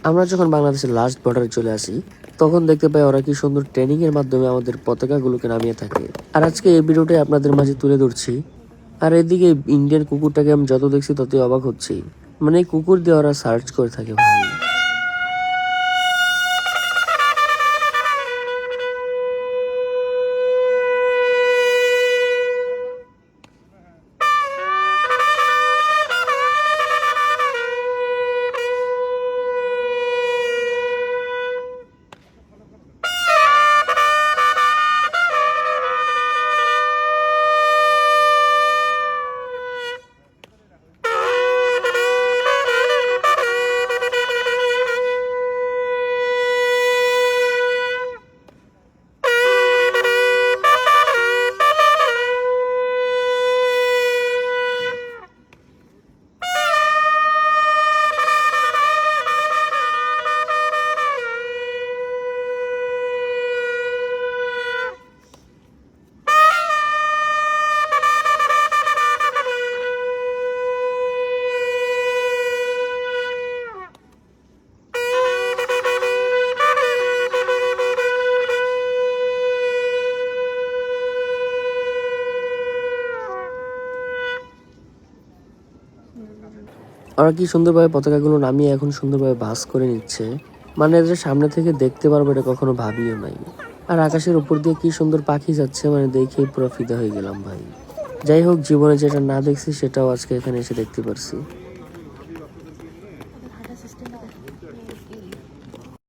আমরা যখন বাংলাদেশের লাস্ট বর্ডারে চলে আসি তখন দেখতে পাই ওরা কি সুন্দর ট্রেনিং এর মাধ্যমে আমাদের পতাকাগুলোকে নামিয়ে থাকে। আর আজকে এই ভিডিওটাই আপনাদের মাঝে তুলে ধরছি। আর এদিকে ইন্ডিয়ান কুকুরটাকে আমি যত দেখছি ততই অবাক হচ্ছি, মানে এই কুকুর দিয়ে ওরা সার্চ করে থাকে ভাই। ওরা কি সুন্দরভাবে পতাকাগুলো নামিয়ে এখন সুন্দরভাবে ভাঁজ করে নিচ্ছে, মানে এদের সামনে থেকে দেখতে পারবো এটা কখনো ভাবিও নাই। আর আকাশের উপর দিয়ে কি সুন্দর পাখি যাচ্ছে, মানে দেখেই পুরো ফিদা হয়ে গেলাম ভাই। যাই হোক, জীবনে যেটা না দেখছি সেটাও আজকে এখানে এসে দেখতে পারছি।